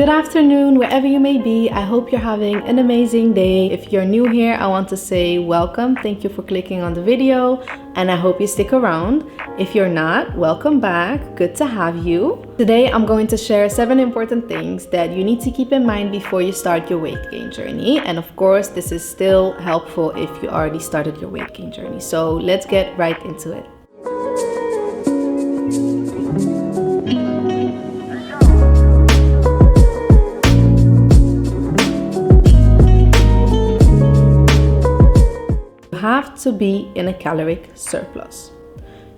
Good afternoon, wherever you may be. I hope you're having an amazing day. If you're new here, I want to say welcome. Thank you for clicking on the video, and I hope you stick around. If you're not, welcome back. Good to have you. Today, I'm going to share 7 important things that you need to keep in mind before you start your weight gain journey. And of course, this is still helpful if you already started your weight gain journey. So let's get right into it. Have to be in a caloric surplus.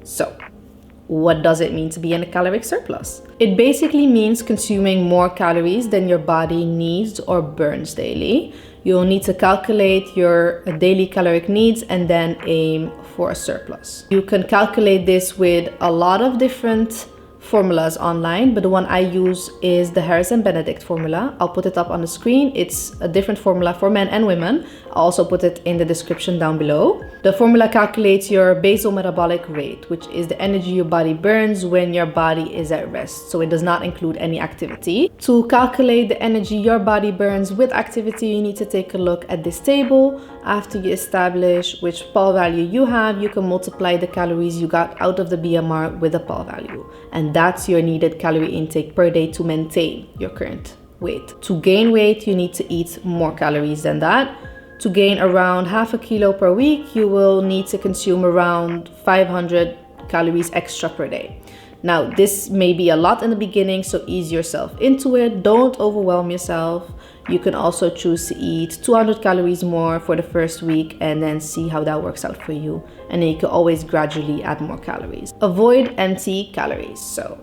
So, what does it mean to be in a caloric surplus? It basically means consuming more calories than your body needs or burns daily. You'll need to calculate your daily caloric needs and then aim for a surplus. You can calculate this with a lot of different formulas online, but the one I use is the Harrison-Benedict formula. I'll put it up on the screen. It's a different formula for men and women. I'll also put it in the description down below. The formula calculates your basal metabolic rate, which is the energy your body burns when your body is at rest. So it does not include any activity. To calculate the energy your body burns with activity, you need to take a look at this table. After you establish which PAL value you have, you can multiply the calories you got out of the BMR with the PAL value. And that's your needed calorie intake per day to maintain your current weight. To gain weight, you need to eat more calories than that. To gain around half a kilo per week, you will need to consume around 500 calories extra per day. Now, this may be a lot in the beginning, so ease yourself into it. Don't overwhelm yourself. You can also choose to eat 200 calories more for the first week and then see how that works out for you. And then you can always gradually add more calories. Avoid empty calories. So,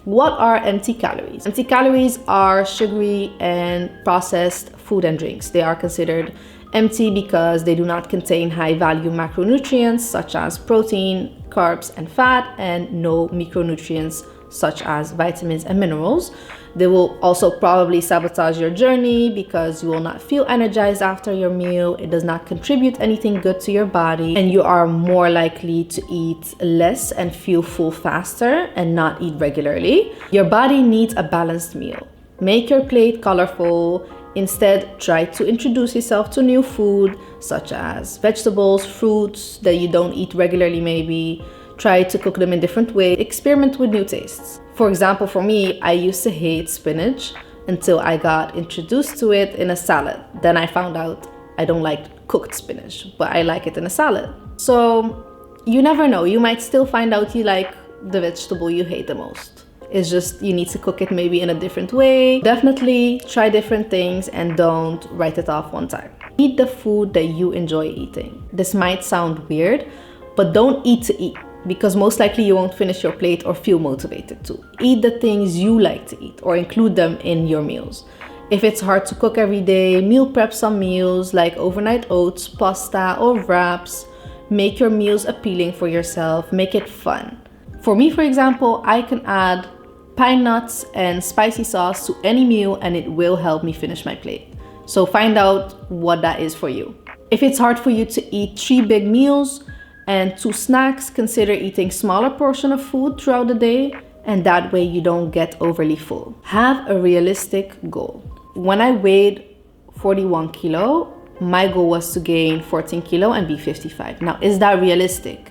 what are empty calories? Empty calories are sugary and processed food and drinks. They are considered empty because they do not contain high-value macronutrients such as protein, carbs, and fat, and no micronutrients such as vitamins and minerals. They will also probably sabotage your journey because you will not feel energized after your meal. It does not contribute anything good to your body, and you are more likely to eat less and feel full faster and not eat regularly. Your body needs a balanced meal. Make your plate colorful. Instead, try to introduce yourself to new food such as vegetables, fruits that you don't eat regularly maybe. Try to cook them in different ways. Experiment with new tastes. For example, for me, I used to hate spinach until I got introduced to it in a salad. Then I found out I don't like cooked spinach, but I like it in a salad. So you never know. You might still find out you like the vegetable you hate the most. It's just you need to cook it maybe in a different way. Definitely try different things and don't write it off one time. Eat the food that you enjoy eating. This might sound weird, but don't eat to eat, because most likely you won't finish your plate or feel motivated to. Eat the things you like to eat or include them in your meals. If it's hard to cook every day, meal prep some meals like overnight oats, pasta, or wraps. Make your meals appealing for yourself. Make it fun. For me, for example, I can add pine nuts and spicy sauce to any meal and it will help me finish my plate. So find out what that is for you. If it's hard for you to eat 3 big meals and 2 snacks, consider eating smaller portion of food throughout the day, and that way you don't get overly full. Have a realistic goal. When I weighed 41 kilo, my goal was to gain 14 kilo and be 55. Now, is that realistic?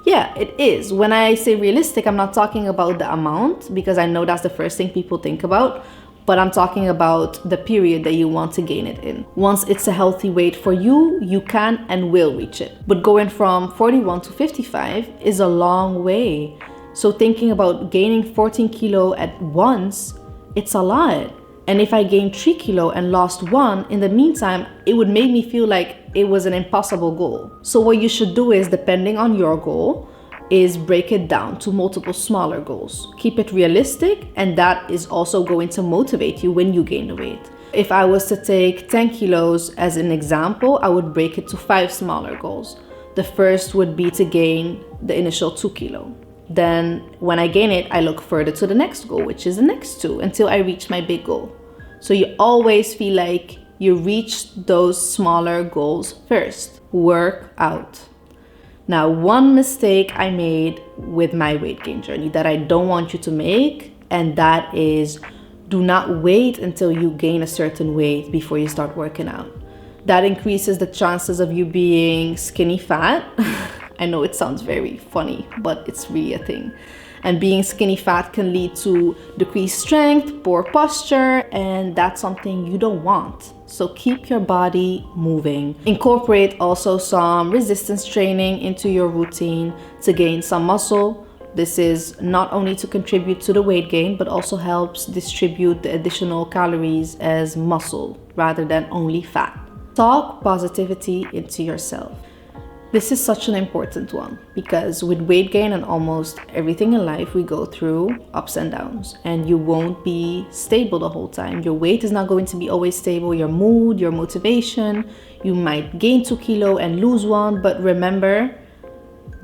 Yeah, it is. When I say realistic, I'm not talking about the amount, because I know that's the first thing people think about, but I'm talking about the period that you want to gain it in. Once it's a healthy weight for you, you can and will reach it. But going from 41 to 55 is a long way. So thinking about gaining 14 kilo at once, it's a lot. And if I gained 3 kilo and lost 1, in the meantime, it would make me feel like it was an impossible goal. So what you should do is, depending on your goal, is break it down to multiple smaller goals. Keep it realistic, and that is also going to motivate you when you gain the weight. If I was to take 10 kilos as an example, I would break it to 5 smaller goals. The first would be to gain the initial 2 kilo. Then when I gain it, I look further to the next goal, which is the next 2, until I reach my big goal. So you always feel like you reach those smaller goals first. Work out. Now, one mistake I made with my weight gain journey that I don't want you to make, and that is Do not wait until you gain a certain weight before you start working out. That increases the chances of you being skinny fat. I know it sounds very funny, but it's really a thing. And being skinny fat can lead to decreased strength, poor posture, and that's something you don't want. So keep your body moving. Incorporate also some resistance training into your routine to gain some muscle. This is not only to contribute to the weight gain, but also helps distribute the additional calories as muscle rather than only fat. Talk positivity into yourself. This is such an important one because with weight gain and almost everything in life, we go through ups and downs, and you won't be stable the whole time. Your weight is not going to be always stable. Your mood, your motivation, you might gain 2 kilos and lose 1, but remember,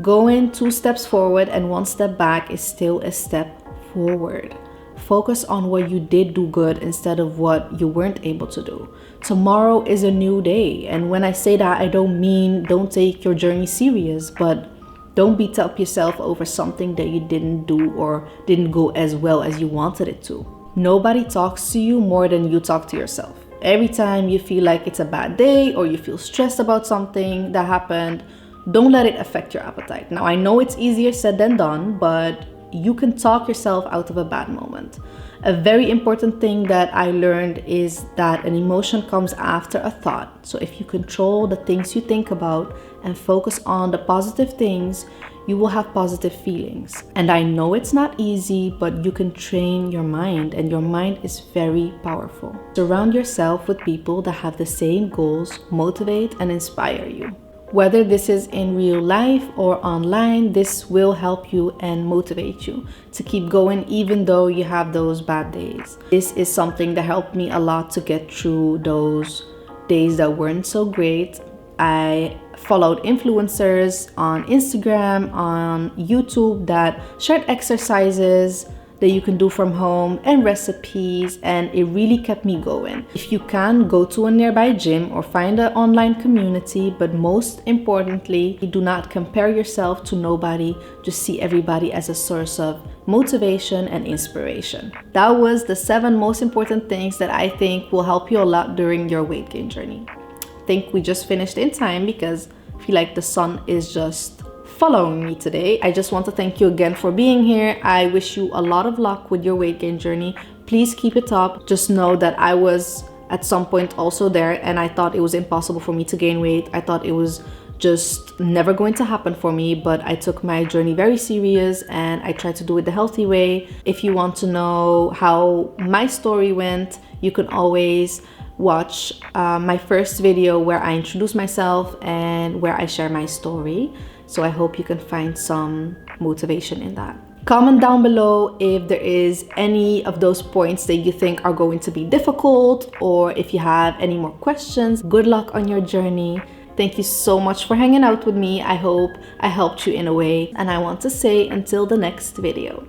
going 2 steps forward and 1 step back is still a step forward. Focus on what you did do good instead of what you weren't able to do. Tomorrow is a new day. And when I say that, I don't mean don't take your journey serious, but don't beat up yourself over something that you didn't do or didn't go as well as you wanted it to. Nobody talks to you more than you talk to yourself. Every time you feel like it's a bad day or you feel stressed about something that happened, don't let it affect your appetite. Now, I know it's easier said than done, but you can talk yourself out of a bad moment. A very important thing that I learned is that an emotion comes after a thought. So if you control the things you think about and focus on the positive things, you will have positive feelings. And I know it's not easy, but you can train your mind, and your mind is very powerful. Surround yourself with people that have the same goals, motivate and inspire you. Whether this is in real life or online, this will help you and motivate you to keep going even though you have those bad days. This is something that helped me a lot to get through those days that weren't so great. I followed influencers on Instagram, on YouTube that shared exercises that you can do from home and recipes, and it really kept me going. If you can, go to a nearby gym or find an online community, but most importantly, do not compare yourself to nobody. Just see everybody as a source of motivation and inspiration. That was the 7 most important things that I think will help you a lot during your weight gain journey. I think we just finished in time because I feel like the sun is just following me today. I just want to thank you again for being here. I wish you a lot of luck with your weight gain journey. Please keep it up. Just know that I was at some point also there, and I thought it was impossible for me to gain weight. I thought it was just never going to happen for me, but I took my journey very serious and I tried to do it the healthy way. If you want to know how my story went, you can always watch my first video where I introduce myself and where I share my story. So I hope you can find some motivation in that. Comment down below if there is any of those points that you think are going to be difficult, or if you have any more questions. Good luck on your journey. Thank you so much for hanging out with me. I hope I helped you in a way, and I want to say until the next video.